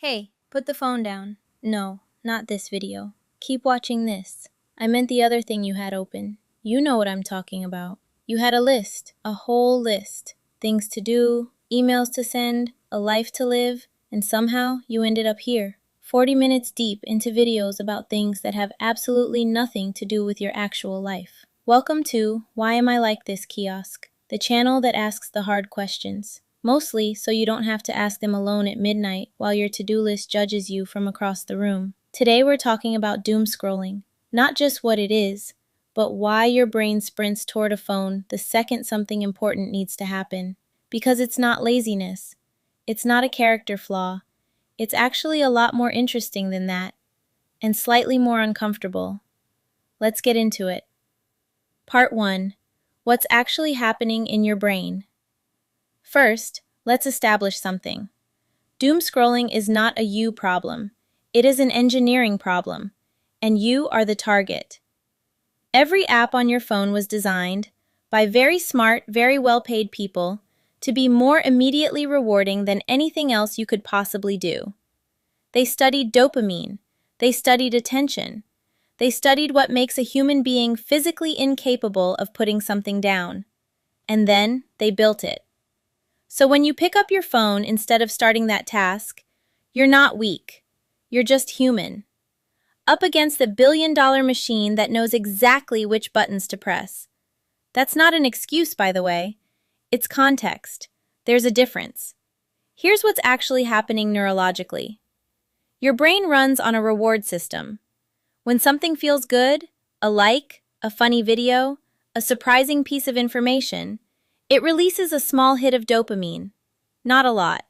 Hey, put the phone down. No, not this video. Keep watching this. I meant the other thing you had open. You know what I'm talking about. You had a list, a whole list. Things to do, emails to send, a life to live, and somehow you ended up here. 40 minutes deep into videos about things that have absolutely nothing to do with your actual life. Welcome to Why Am I Like This Kiosk, the channel that asks the hard questions. Mostly so you don't have to ask them alone at midnight while your to-do list judges you from across the room. Today we're talking about doom scrolling. Not just what it is, but why your brain sprints toward a phone the second something important needs to happen. Because it's not laziness. It's not a character flaw. It's actually a lot more interesting than that, and slightly more uncomfortable. Let's get into it. Part 1. What's actually happening in your brain? First, let's establish something. Doom scrolling is not a you problem. It is an engineering problem, and you are the target. Every app on your phone was designed by very smart, very well-paid people to be more immediately rewarding than anything else you could possibly do. They studied dopamine. They studied attention. They studied what makes a human being physically incapable of putting something down. And then they built it. So when you pick up your phone instead of starting that task, you're not weak. You're just human. Up against the billion-dollar machine that knows exactly which buttons to press. That's not an excuse, by the way. It's context. There's a difference. Here's what's actually happening neurologically. Your brain runs on a reward system. When something feels good, a like, a funny video, a surprising piece of information, it releases a small hit of dopamine. Not a lot.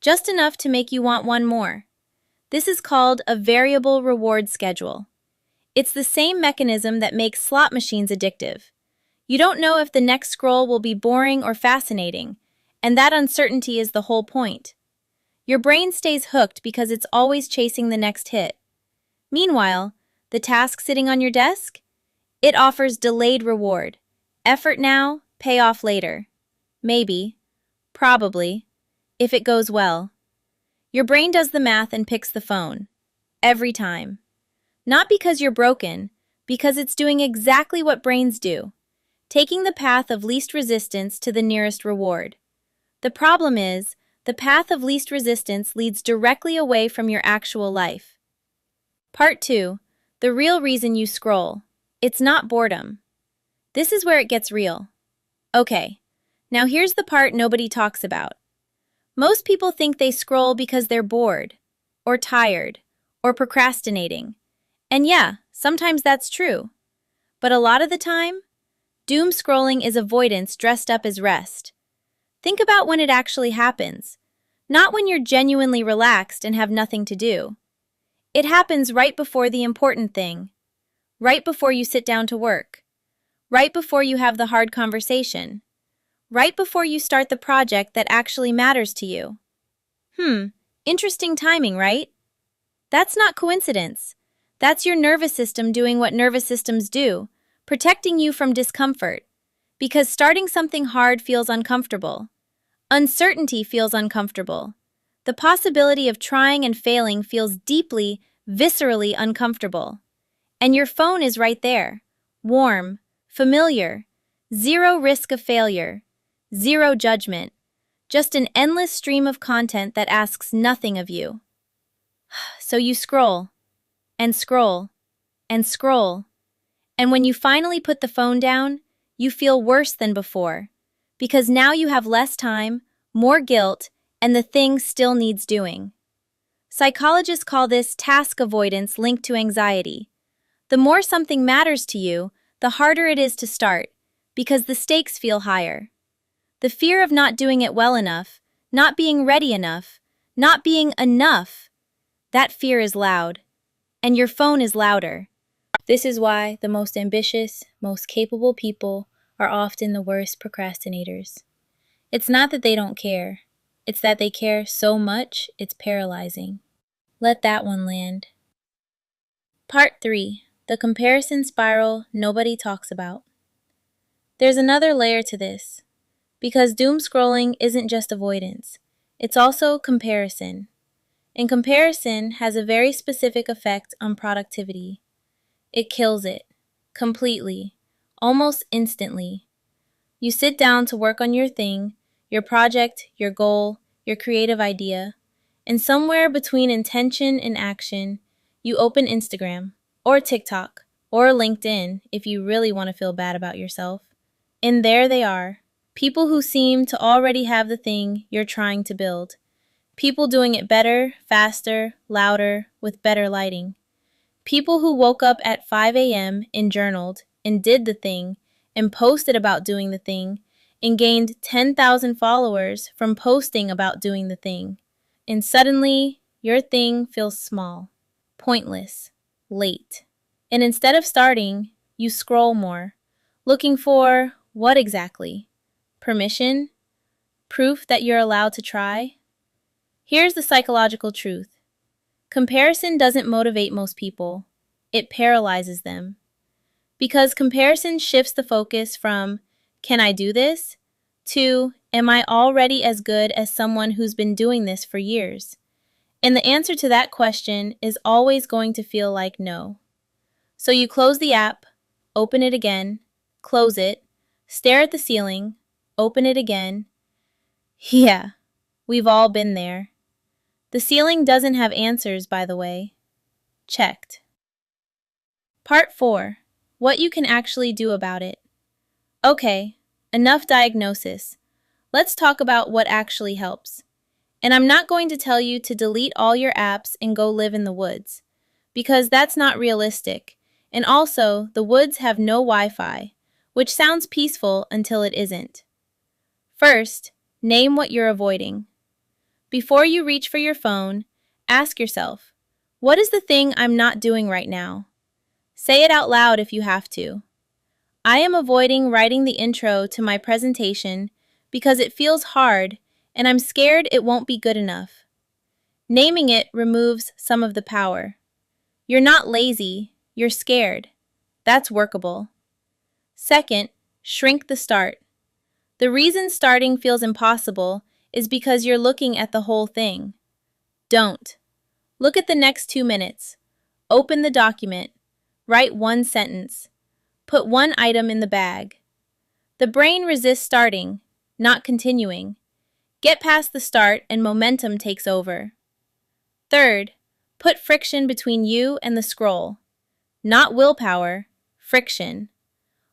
Just enough to make you want one more. This is called a variable reward schedule. It's the same mechanism that makes slot machines addictive. You don't know if the next scroll will be boring or fascinating, and that uncertainty is the whole point. Your brain stays hooked because it's always chasing the next hit. Meanwhile, the task sitting on your desk? It offers delayed reward. Effort now, payoff later. Maybe. Probably. If it goes well. Your brain does the math and picks the phone. Every time. Not because you're broken, because it's doing exactly what brains do. Taking the path of least resistance to the nearest reward. The problem is, the path of least resistance leads directly away from your actual life. Part 2. The real reason you scroll. It's not boredom. This is where it gets real. Okay, now here's the part nobody talks about. Most people think they scroll because they're bored, or tired, or procrastinating. And yeah, sometimes that's true. But a lot of the time, doom scrolling is avoidance dressed up as rest. Think about when it actually happens, not when you're genuinely relaxed and have nothing to do. It happens right before the important thing, right before you sit down to work, right before you have the hard conversation, right before you start the project that actually matters to you. Interesting timing, right? That's not coincidence. That's your nervous system doing what nervous systems do, protecting you from discomfort. Because starting something hard feels uncomfortable. Uncertainty feels uncomfortable. The possibility of trying and failing feels deeply, viscerally uncomfortable. And your phone is right there. Warm, familiar, zero risk of failure, zero judgment. Just an endless stream of content that asks nothing of you. So you scroll, and scroll, and scroll. And when you finally put the phone down, you feel worse than before. Because now you have less time, more guilt, and the thing still needs doing. Psychologists call this task avoidance linked to anxiety. The more something matters to you, the harder it is to start, because the stakes feel higher. The fear of not doing it well enough, not being ready enough, not being enough, that fear is loud. And your phone is louder. This is why the most ambitious, most capable people are often the worst procrastinators. It's not that they don't care. It's that they care so much, it's paralyzing. Let that one land. Part 3. The comparison spiral nobody talks about. There's another layer to this. Because doom scrolling isn't just avoidance. It's also comparison. And comparison has a very specific effect on productivity. It kills it. Completely. Almost instantly. You sit down to work on your thing, your project, your goal, your creative idea, and somewhere between intention and action, you open Instagram, or TikTok, or LinkedIn if you really want to feel bad about yourself. And there they are, people who seem to already have the thing you're trying to build. People doing it better, faster, louder, with better lighting. People who woke up at 5 a.m. and journaled and did the thing and posted about doing the thing and gained 10,000 followers from posting about doing the thing. And suddenly, your thing feels small, pointless, late. And instead of starting, you scroll more, looking for what exactly? Permission? Proof that you're allowed to try? Here's the psychological truth. Comparison doesn't motivate most people. It paralyzes them. Because comparison shifts the focus from, can I do this? To, am I already as good as someone who's been doing this for years? And the answer to that question is always going to feel like no. So you close the app, open it again, close it, stare at the ceiling, open it again. Yeah, we've all been there. The ceiling doesn't have answers, by the way. Checked. Part 4. What you can actually do about it. Okay, enough diagnosis. Let's talk about what actually helps. And I'm not going to tell you to delete all your apps and go live in the woods, because that's not realistic. And also, the woods have no Wi-Fi, which sounds peaceful until it isn't. First, name what you're avoiding. Before you reach for your phone, ask yourself, what is the thing I'm not doing right now? Say it out loud if you have to. I am avoiding writing the intro to my presentation because it feels hard and I'm scared it won't be good enough. Naming it removes some of the power. You're not lazy, you're scared. That's workable. Second, shrink the start. The reason starting feels impossible is because you're looking at the whole thing. Don't. Look at the next 2 minutes. Open the document. Write one sentence. Put one item in the bag. The brain resists starting, not continuing. Get past the start and momentum takes over. Third, put friction between you and the scroll. Not willpower, friction.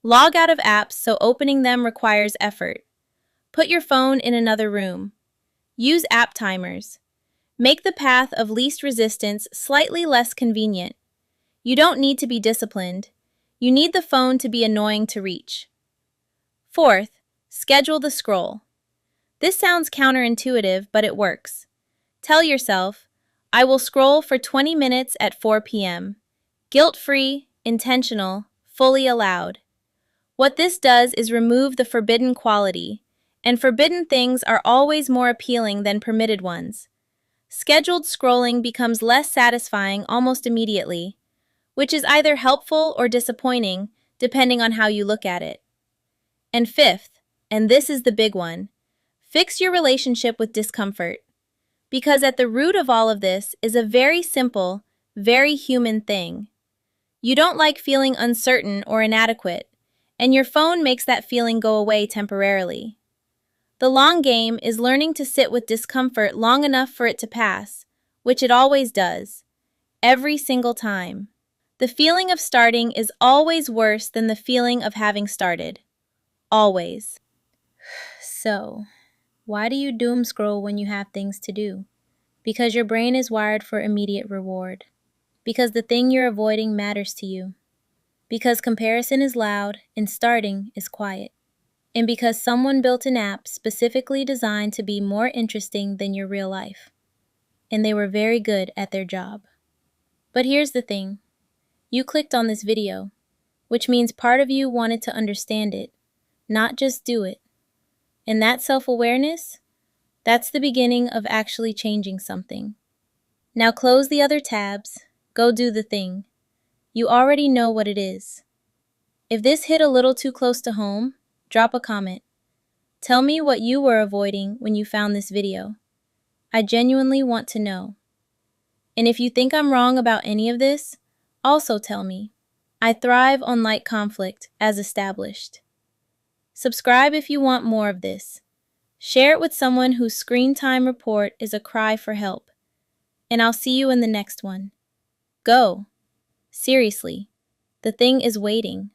Log out of apps so opening them requires effort. Put your phone in another room. Use app timers. Make the path of least resistance slightly less convenient. You don't need to be disciplined. You need the phone to be annoying to reach. Fourth, schedule the scroll. This sounds counterintuitive, but it works. Tell yourself, I will scroll for 20 minutes at 4 p.m. Guilt-free, intentional, fully allowed. What this does is remove the forbidden quality, and forbidden things are always more appealing than permitted ones. Scheduled scrolling becomes less satisfying almost immediately, which is either helpful or disappointing, depending on how you look at it. And fifth, and this is the big one, fix your relationship with discomfort. Because at the root of all of this is a very simple, very human thing. You don't like feeling uncertain or inadequate, and your phone makes that feeling go away temporarily. The long game is learning to sit with discomfort long enough for it to pass, which it always does, every single time. The feeling of starting is always worse than the feeling of having started. Always. So, why do you doom scroll when you have things to do? Because your brain is wired for immediate reward. Because the thing you're avoiding matters to you. Because comparison is loud and starting is quiet. And because someone built an app specifically designed to be more interesting than your real life. And they were very good at their job. But here's the thing. You clicked on this video, which means part of you wanted to understand it, not just do it. And that self-awareness, that's the beginning of actually changing something. Now close the other tabs, go do the thing. You already know what it is. If this hit a little too close to home, drop a comment. Tell me what you were avoiding when you found this video. I genuinely want to know. And if you think I'm wrong about any of this, also tell me. I thrive on light conflict, as established. Subscribe if you want more of this. Share it with someone whose screen time report is a cry for help. And I'll see you in the next one. Go. Seriously, the thing is waiting.